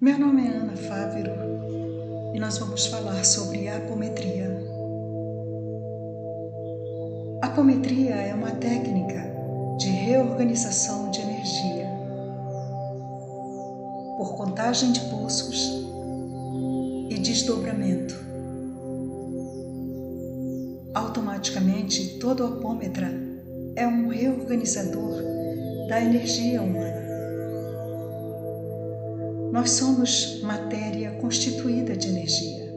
Meu nome é Ana Fávero e nós vamos falar sobre apometria. Apometria é uma técnica de reorganização de energia por contagem de pulsos e desdobramento. Automaticamente, todo apômetra é um reorganizador da energia humana. Nós somos matéria constituída de energia.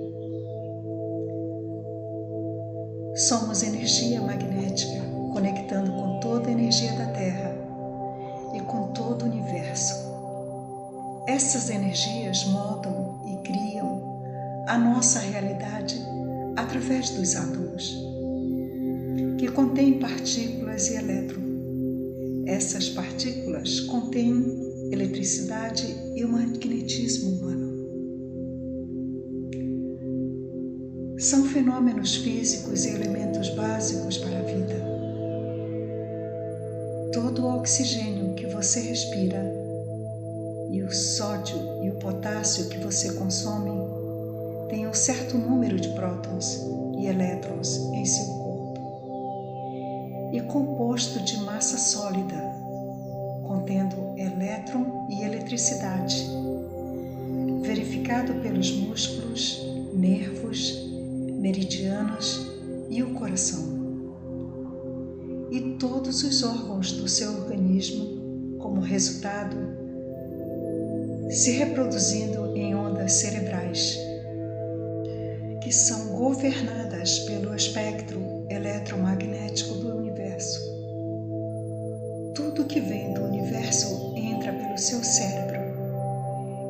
Somos energia magnética, conectando com toda a energia da Terra e com todo o universo. Essas energias moldam e criam a nossa realidade através dos átomos, que contêm partículas e elétrons. Essas partículas contêm eletricidade e o magnetismo humano. São fenômenos físicos e elementos básicos para a vida. Todo o oxigênio que você respira e o sódio e o potássio que você consome tem um certo número de prótons e elétrons em seu corpo e composto de massa sólida, contendo elétron e eletricidade, verificado pelos músculos, nervos, meridianos e o coração, e todos os órgãos do seu organismo, como resultado, se reproduzindo em ondas cerebrais, que são governadas pelo espectro eletromagnético do universo. Tudo que vem do universo entra pelo seu cérebro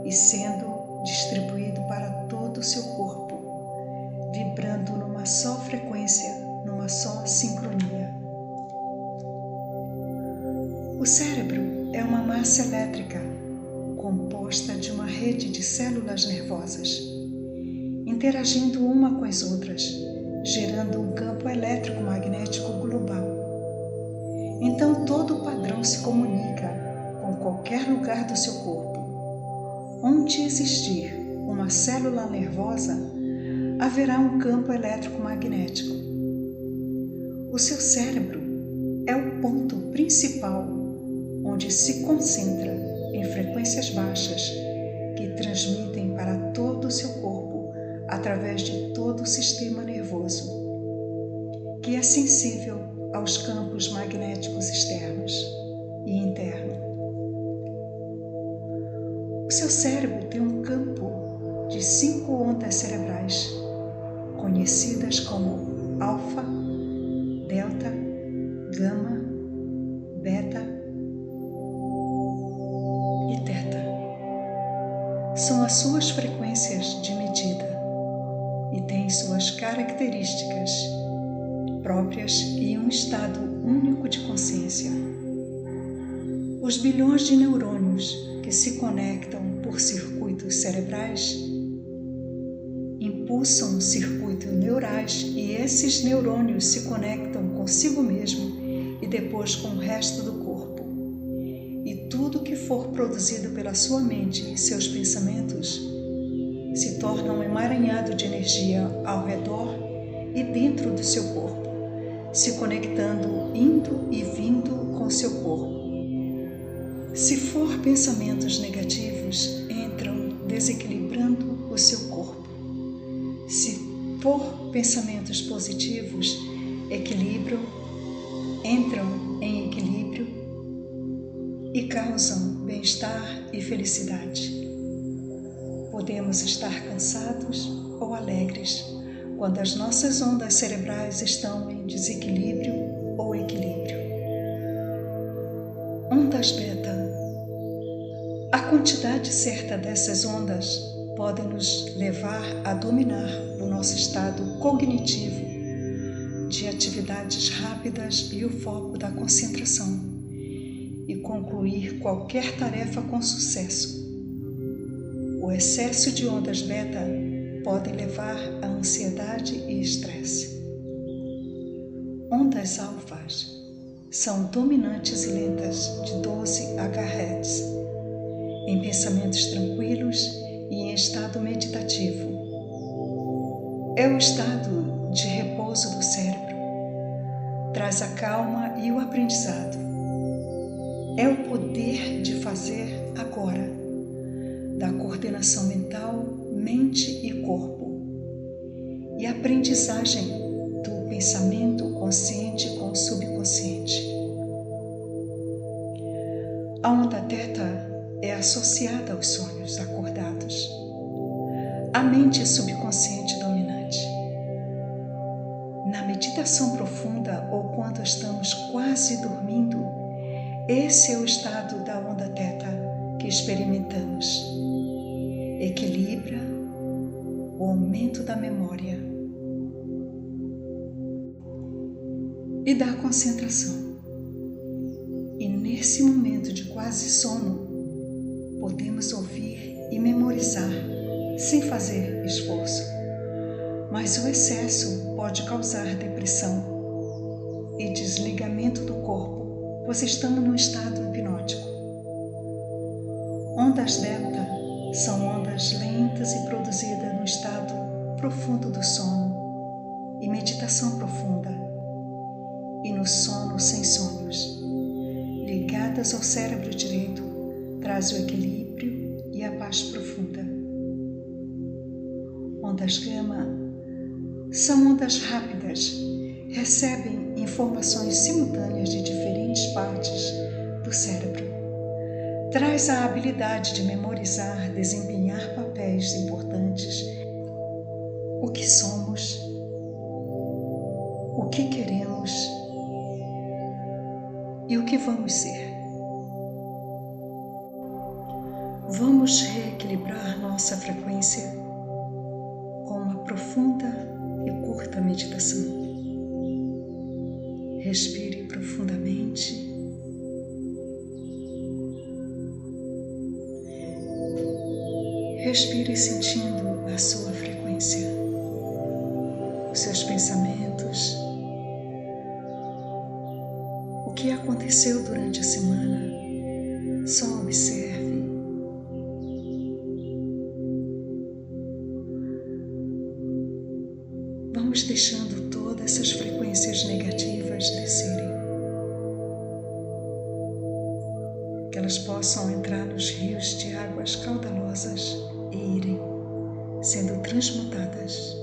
e sendo distribuído para todo o seu corpo, vibrando numa só frequência, numa só sincronia. O cérebro é uma massa elétrica composta de uma rede de células nervosas, interagindo uma com as outras, gerando um campo elétrico-magnético global. Então todo o padrão se comunica com qualquer lugar do seu corpo. Onde existir uma célula nervosa, haverá um campo elétrico-magnético. O seu cérebro é o ponto principal onde se concentra em frequências baixas que transmitem para todo o seu corpo através de todo o sistema nervoso, que é sensível aos campos magnéticos externos e internos. O seu cérebro tem um campo de 5 ondas cerebrais, conhecidas como alfa, delta, gama, beta e teta. São as suas frequências de medida e têm suas características próprias e um estado único de consciência. Os bilhões de neurônios que se conectam por circuitos cerebrais impulsam circuitos neurais e esses neurônios se conectam consigo mesmo e depois com o resto do corpo. E tudo que for produzido pela sua mente e seus pensamentos se torna um emaranhado de energia ao redor e dentro do seu corpo, se conectando, indo e vindo com seu corpo. Se for pensamentos negativos, entram desequilibrando o seu corpo. Se for pensamentos positivos, equilibram, entram em equilíbrio e causam bem-estar e felicidade. Podemos estar cansados ou alegres quando as nossas ondas cerebrais estão em desequilíbrio ou equilíbrio. Ondas beta. A quantidade certa dessas ondas pode nos levar a dominar o nosso estado cognitivo de atividades rápidas e o foco da concentração e concluir qualquer tarefa com sucesso. O excesso de ondas beta pode levar a ansiedade e estresse. Ondas alfas são dominantes e lentas de 12 Hz, em pensamentos tranquilos e em estado meditativo. É o estado de repouso do cérebro. Traz a calma e o aprendizado. É o poder de fazer agora, da coordenação mental, mente e corpo, e a aprendizagem do pensamento consciente com o subconsciente. A onda teta é associada aos sonhos acordados, a mente subconsciente dominante. Na meditação profunda ou quando estamos quase dormindo, esse é o estado da onda teta que experimentamos. Equilibra o aumento da memória e da concentração. E nesse momento de quase sono, podemos ouvir e memorizar sem fazer esforço. Mas o excesso pode causar depressão e desligamento do corpo, pois estamos num estado hipnótico. Ondas delta são ondas lentas e produzidas no estado profundo do sono e meditação profunda, e no sono sem sonhos, ligadas ao cérebro direito, traz o equilíbrio e a paz profunda. Ondas gama são ondas rápidas, recebem informações simultâneas de diferentes partes do cérebro. Traz a habilidade de memorizar, desempenhar papéis importantes, o que somos, o que queremos e o que vamos ser. Vamos reequilibrar nossa frequência com uma profunda e curta meditação. Respire profundamente. Respire sentindo a sua frequência, os seus pensamentos, o que aconteceu durante a semana. Só observe. Vamos deixando todas essas frequências negativas descerem, que elas possam entrar nos rios de águas caudalosas e irem sendo transmutadas.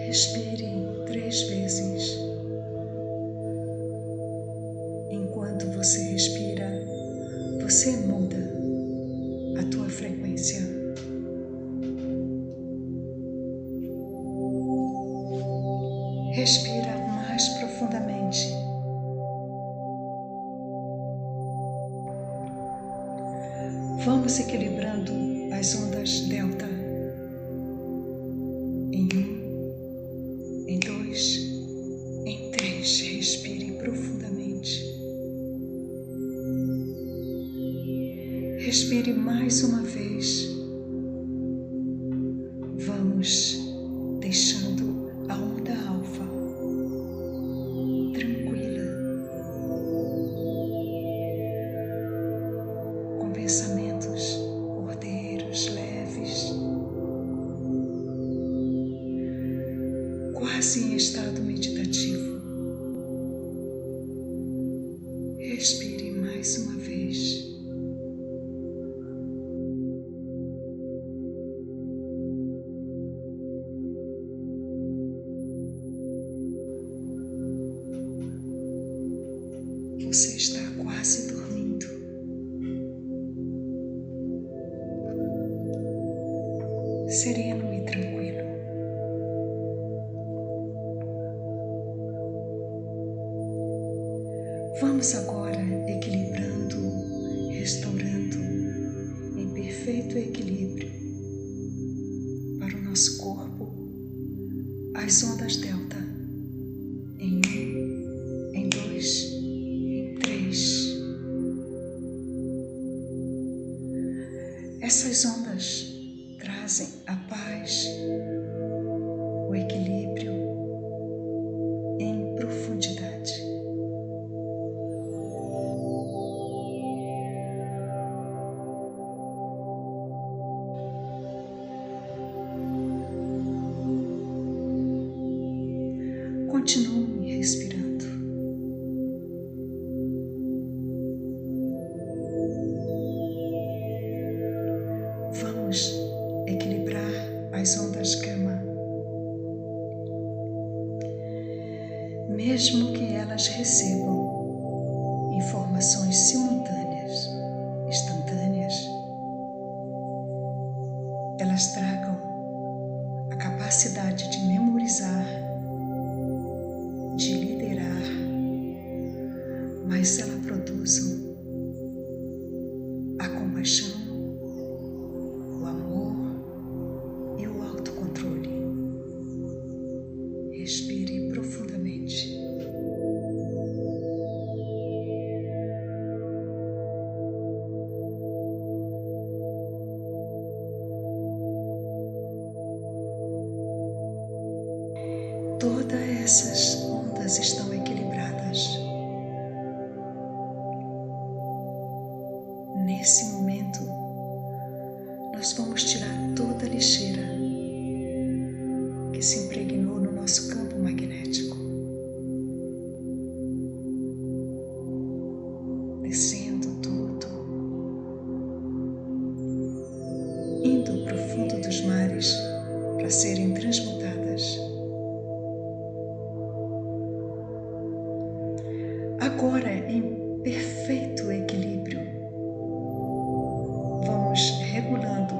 Respire 3 vezes. Enquanto você respira, você muda a tua frequência. Respira mais profundamente. Vamos equilibrando as ondas delta. Em 1, em 2, em 3. Respire profundamente. Respire mais uma vez. Vamos deixando a onda alfa tranquila, com pensamentos ordeiros, leves, quase em estado meditativo. Respire mais uma vez. Você está quase dormindo. Sereno e tranquilo. Vamos agora equilibrando, restaurando em perfeito equilíbrio para o nosso corpo as ondas delta em 1, em 2, em 3. Essas ondas trazem a paz, o equilíbrio em profundidade. as ondas gama. Mesmo que elas recebam informações simultâneas, instantâneas, elas tragam a capacidade de memorizar, de liderar, mas elas produzam a compaixão, o amor e o autocontrole. Respire profundamente. Todas essas ondas estão equilibradas. Nesse momento, nós vamos tirar toda a lixeira que se impregnou no nosso campo magnético, descendo tudo, indo para o fundo dos mares para serem transmutadas. Agora, em perfeito equilíbrio, vamos regulando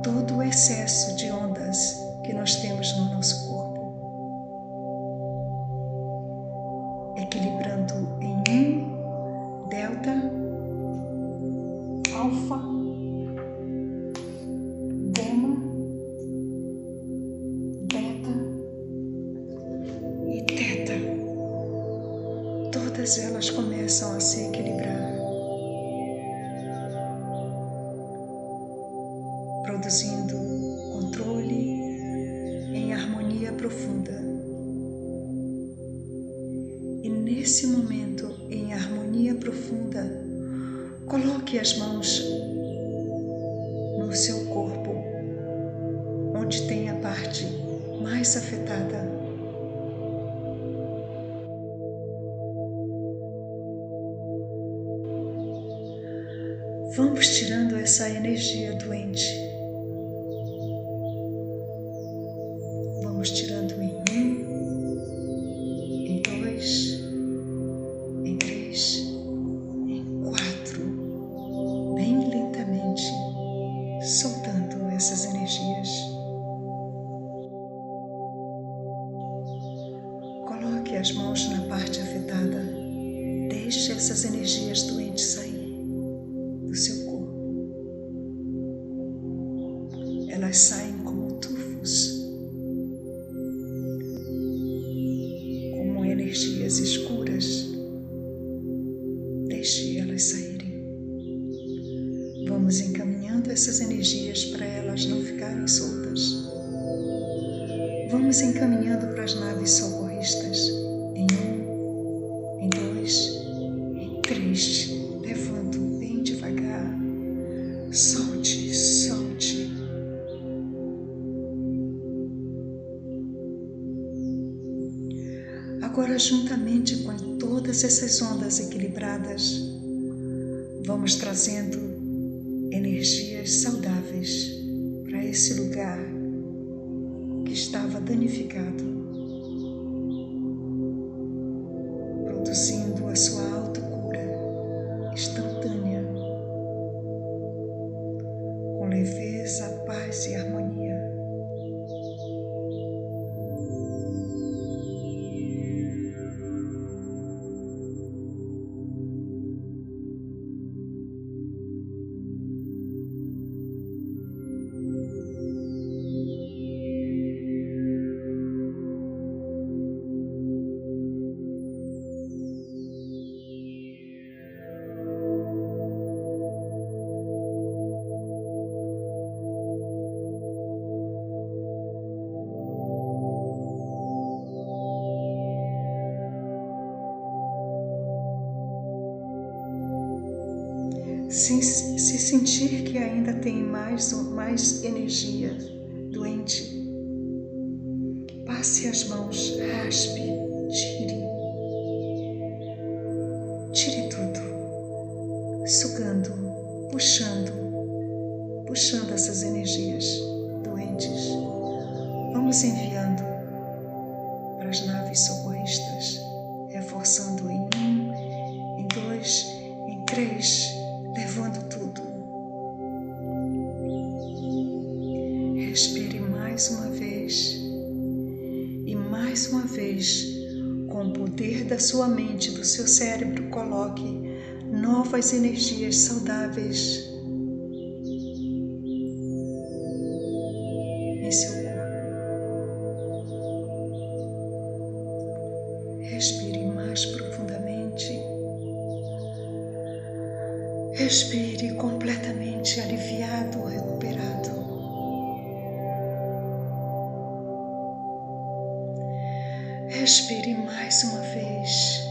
todo o excesso de ondas que nós temos no nosso corpo, equilibrando em delta, alfa, gama, beta e teta. Todas elas começam a se equilibrar, produzindo controle em harmonia profunda. E nesse momento, em harmonia profunda, coloque as mãos no seu corpo, onde tem a parte mais afetada. Vamos tirando essa energia doente. Vamos tirando em 1, em 2, em 3, em 4, bem lentamente, soltando essas energias. Coloque as mãos na parte afetada. Deixe essas energias doentes sair do seu corpo. Elas saem como tufos, como energias escuras. Deixe elas saírem. Vamos encaminhando essas energias para elas não ficarem soltas. Vamos encaminhando para as naves socorristas. Em 1, em 2, em 3. Levando bem devagar. Solte, solte. Agora, juntamente com todas essas ondas equilibradas, vamos trazendo energias saudáveis para esse lugar que estava danificado, produzindo a sua autocura instantânea, com leveza, paz e harmonia. Se sentir que ainda tem mais energia doente, passe as mãos, raspe, tire tudo, sugando, puxando essas energias doentes. correntes. Vamos enviando para as naves socorristas, reforçando em 1, em 2, em 3, levando tudo. Respire mais uma vez e mais uma vez, com o poder da sua mente, do seu cérebro, coloque novas energias saudáveis em seu corpo. Respire mais profundamente. Respire completamente aliviado, recuperado. Respire mais uma vez.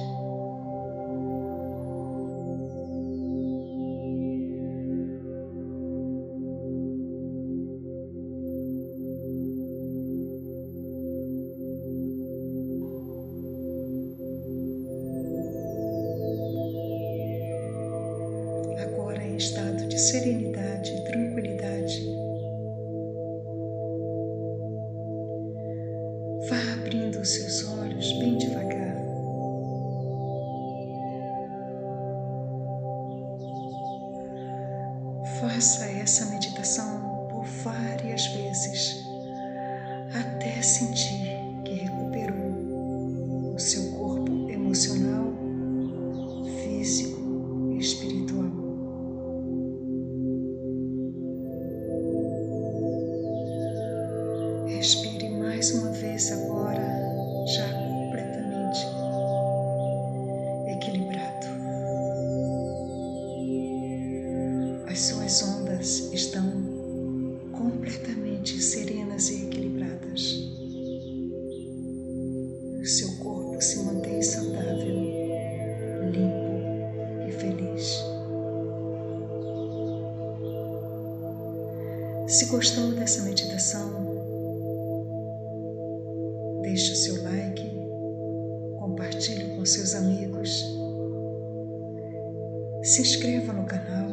Agora em estado de serenidade e tranquilidade, vá abrindo os seus olhos bem devagar. Faça essa meditação por várias vezes, até sentir que recuperou o seu corpo emocional, físico e espiritual. Respire mais uma vez agora, já completamente equilibrado. As suas ondas estão completamente serenas e equilibradas. O seu corpo se mantém saudável, limpo e feliz. Se gostou dessa meditação, deixe o seu like, compartilhe com seus amigos, se inscreva no canal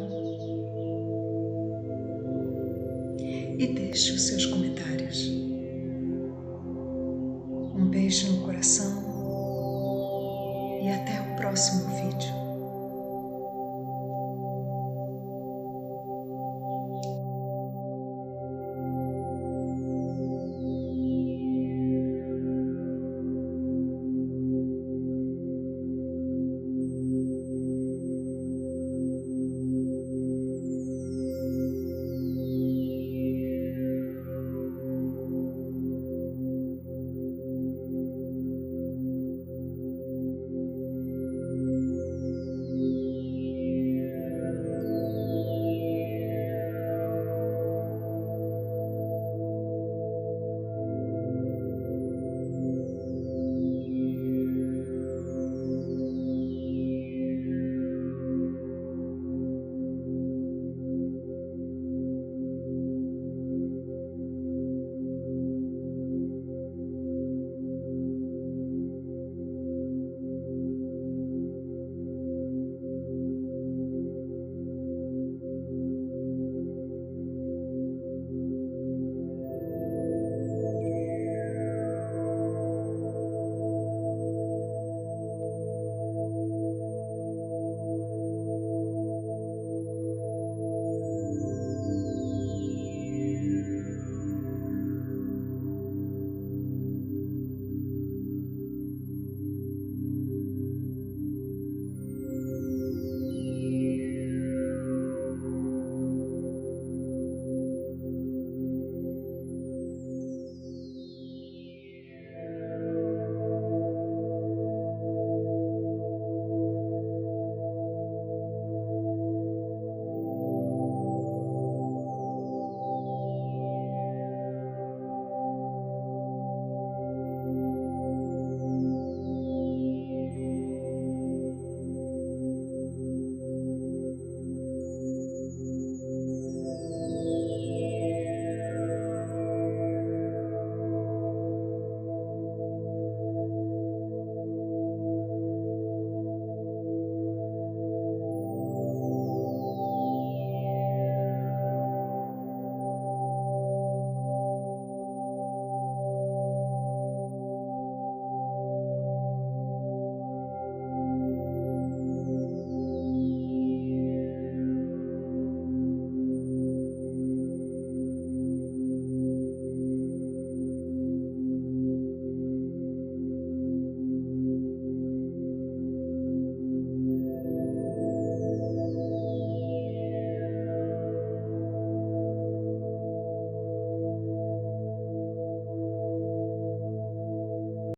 e deixe os seus comentários.